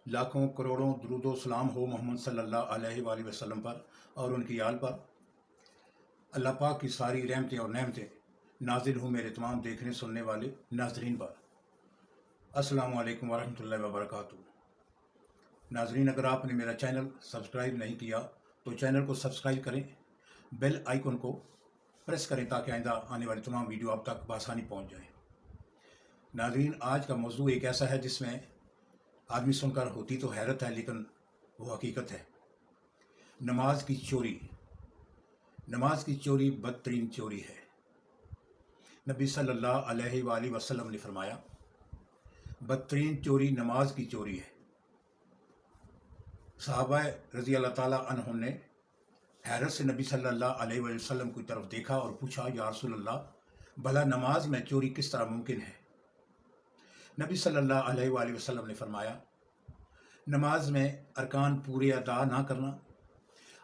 लाखों करोड़ों दुरूदो सलाम हो मोहम्मद सल्लल्लाहु अलैहि वसल्लम पर और उनकी आल पर। अल्लाह पाक की सारी रहमतें और नेमतें नाजिल हो मेरे तमाम देखने सुनने वाले नाजरीन पर। अस्सलामु अलैकुम वरहमतुल्लाहि वबरकातुहू। नाजरीन, अगर आपने मेरा चैनल सब्सक्राइब नहीं किया तो चैनल को सब्सक्राइब करें, बेल आइकन को प्रेस करें ताकि आइंदा आने वाली तमाम वीडियो आप तक बआसानी पहुँच जाए। नाजरीन, आज का मौजू एक ऐसा है जिसमें आदमी सुनकर होती तो हैरत है लेकिन वो हकीकत है। नमाज की चोरी। नमाज की चोरी बदतरीन चोरी है। नबी सल्लल्लाहु अलैहि वसल्लम ने फरमाया, बदतरीन चोरी नमाज की चोरी है। सहाबा रज़ी अल्लाह ताला अन्हुम ने हैरत से नबी सल्लल्लाहु अलैहि वसल्लम की तरफ देखा और पूछा, या रसूल अल्लाह, भला नमाज में चोरी किस तरह मुमकिन है? नबी सल्लल्लाहु अलैहि वसल्लम ने फरमाया, नमाज में अरकान पूरे अदा ना करना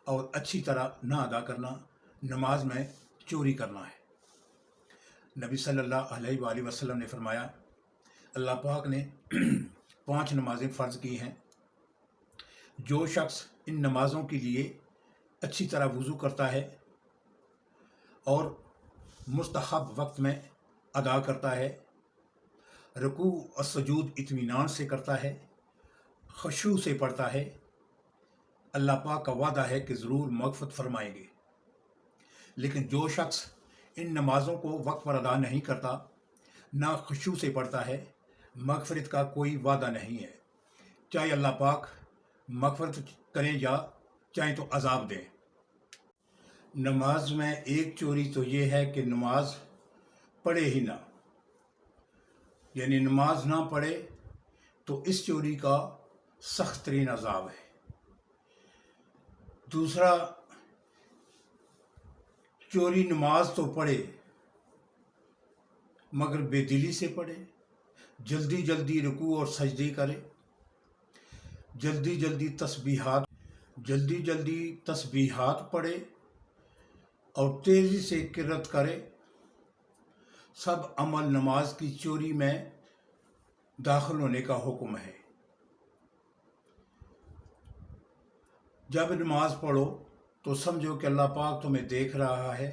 और अच्छी तरह ना अदा करना नमाज में चोरी करना है। नबी सल्लल्लाहु अलैहि वसल्लम ने फरमाया, अल्लाह पाक ने 5 नमाजें फ़र्ज़ की हैं। जो शख्स इन नमाज़ों के लिए अच्छी तरह वज़ू करता है और मुस्तहब वक्त में अदा करता है, रुकू और सजूद इत्मीनान से करता है, खुशू से पढ़ता है, अल्लाह पाक का वादा है कि ज़रूर मग़फ़िरत फरमाएंगे। लेकिन जो शख्स इन नमाज़ों को वक्त पर अदा नहीं करता, ना खुशू से पढ़ता है, मग़फ़िरत का कोई वादा नहीं है। चाहे अल्लाह पाक मग़फ़िरत करें या चाहे तो अज़ाब दें। नमाज में एक चोरी तो ये है कि नमाज पढ़े ही ना, यानी नमाज ना पढ़े तो इस चोरी का सख्त तरीन अज़ाब है। दूसरा, चोरी नमाज तो पढ़े मगर बेदिली से पढ़े, जल्दी जल्दी रुकू और सजदे करे, जल्दी जल्दी तस्बीहात पढ़े और तेज़ी से किरत करे। सब अमल नमाज की चोरी में दाखिल होने का हुक्म है। जब नमाज पढ़ो तो समझो कि अल्लाह पाक तुम्हें देख रहा है।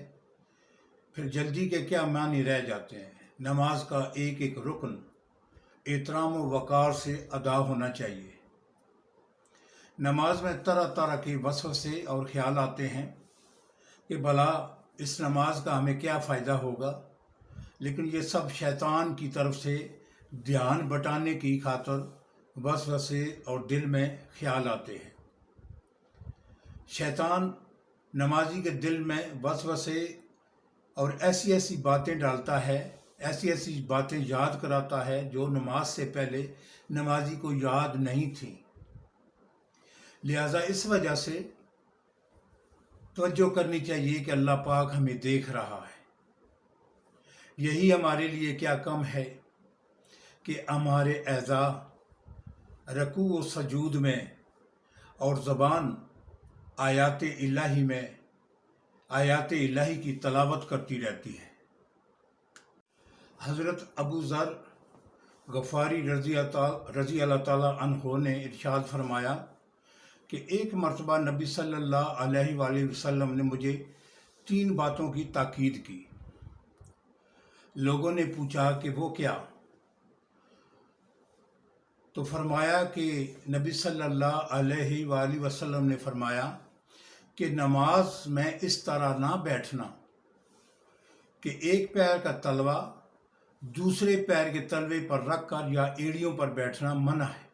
फिर जल्दी के क्या मानी रह जाते हैं। नमाज का एक एक रुकन एहतराम व वक़ार से अदा होना चाहिए। नमाज में तरह तरह के वसवसे और ख्याल आते हैं कि भला इस नमाज का हमें क्या फ़ायदा होगा, लेकिन ये सब शैतान की तरफ से ध्यान बटाने की खातिर वसवसे और दिल में ख्याल आते हैं। शैतान नमाजी के दिल में वसवसे और ऐसी ऐसी बातें डालता है, ऐसी ऐसी बातें याद कराता है जो नमाज से पहले नमाजी को याद नहीं थी। लिहाजा इस वजह से तवज्जो करनी चाहिए कि अल्लाह पाक हमें देख रहा है। यही हमारे लिए क्या कम है कि हमारे एज़ा रकू व सजूद में और ज़बान आयात इलाही में आयात इलाही की तलावत करती रहती है। हज़रत अबू ज़र गफ़ारी रज़ी अल्लाह ताला अन्हो ने इरशाद फरमाया कि एक मरतबा नबी सल्लल्लाहु अलैहि वसल्लम ने मुझे 3 बातों की ताकीद की। लोगों ने पूछा कि वो क्या? तो फरमाया कि नबी सल्लल्लाहु अलैहि वसल्लम ने फरमाया कि नमाज में इस तरह ना बैठना कि एक पैर का तलवा दूसरे पैर के तलवे पर रख कर या एड़ियों पर बैठना मना है।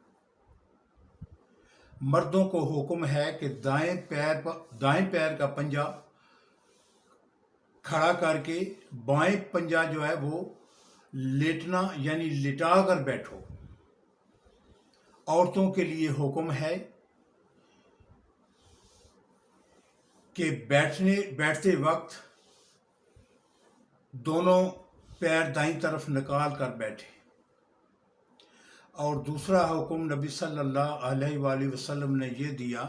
मर्दों को हुक्म है कि दाएं पैर का पंजा खड़ा करके बाएं पंजा जो है वो लेटना यानी लिटा कर बैठो। औरतों के लिए हुक्म है कि बैठते वक्त दोनों पैर दाईं तरफ निकाल कर बैठे। और दूसरा हुक्म नबी सल्लल्लाहु अलैहि वसल्लम ने ये दिया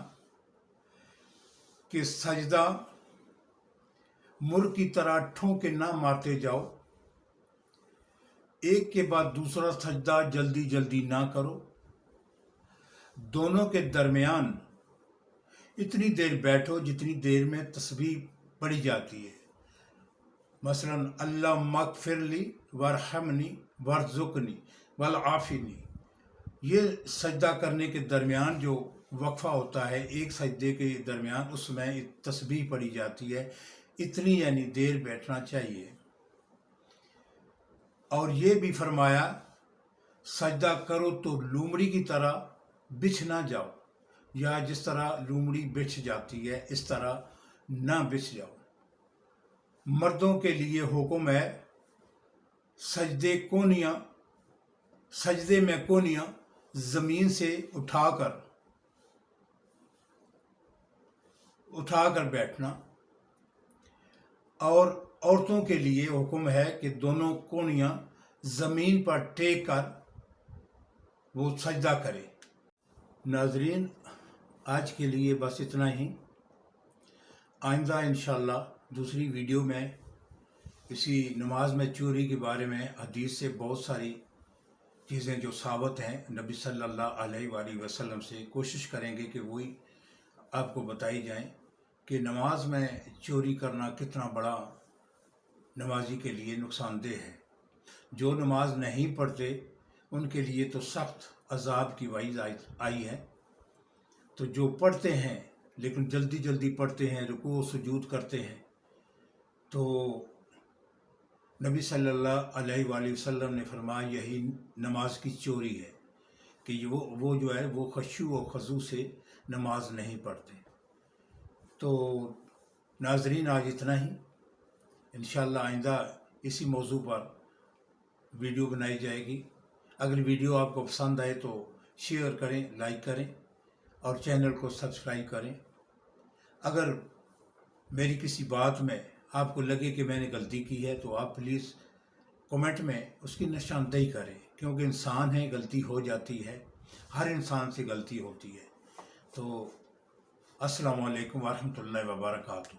कि सजदा मुर्ग की तरह ठोंके ना मारते जाओ, एक के बाद दूसरा सजदा जल्दी जल्दी ना करो, دونوں کے درمیان اتنی دیر بیٹھو جتنی دیر میں تسبیح پڑھی جاتی ہے۔ مثلا اللہ مغفر لی ورحمنی ورزقنی والعافنی، یہ سجدہ کرنے کے درمیان جو وقفہ ہوتا ہے ایک سجدے کے درمیان، اس میں تسبیح پڑھی جاتی ہے، اتنی یعنی دیر بیٹھنا چاہیے۔ اور یہ بھی فرمایا سجدہ کرو تو لومڑی کی طرح بچھ نہ جاؤ، یا جس طرح لومڑی بچھ جاتی ہے اس طرح نہ بچھ جاؤ۔ مردوں کے لیے حکم ہے سجدے میں کونیاں زمین سے اٹھا کر بیٹھنا، اور عورتوں کے لیے حکم ہے کہ دونوں کونیاں زمین پر ٹیک کر وہ سجدہ کرے۔ ناظرین، آج کے لیے بس اتنا ہی۔ آئندہ انشاءاللہ دوسری ویڈیو میں اسی نماز میں چوری کے بارے میں حدیث سے بہت ساری چیزیں جو ثابت ہیں نبی صلی اللہ علیہ وآلہ وسلم سے، کوشش کریں گے کہ وہی آپ کو بتائی جائیں کہ نماز میں چوری کرنا کتنا بڑا نمازی کے لیے نقصان دہ ہے۔ جو نماز نہیں پڑھتے ان کے لیے تو سخت عذاب کی وعید آئی ہے، تو جو پڑھتے ہیں لیکن جلدی پڑھتے ہیں، رکوع و سجود کرتے ہیں، تو نبی صلی اللہ علیہ وآلہ وسلم نے فرمایا یہی نماز کی چوری ہے کہ وہ جو ہے وہ خشوع و خضوع سے نماز نہیں پڑھتے۔ تو ناظرین، آج اتنا ہی۔ انشاءاللہ آئندہ اسی موضوع پر ویڈیو بنائی جائے گی۔ اگر ویڈیو آپ کو پسند آئے تو شیئر کریں، لائک کریں اور چینل کو سبسکرائب کریں۔ اگر میری کسی بات میں آپ کو لگے کہ میں نے غلطی کی ہے تو آپ پلیز کومنٹ میں اس کی نشاندہی کریں، کیونکہ انسان ہے، غلطی ہو جاتی ہے، ہر انسان سے غلطی ہوتی ہے۔ تو السلام علیکم ورحمۃ اللہ وبرکاتہ۔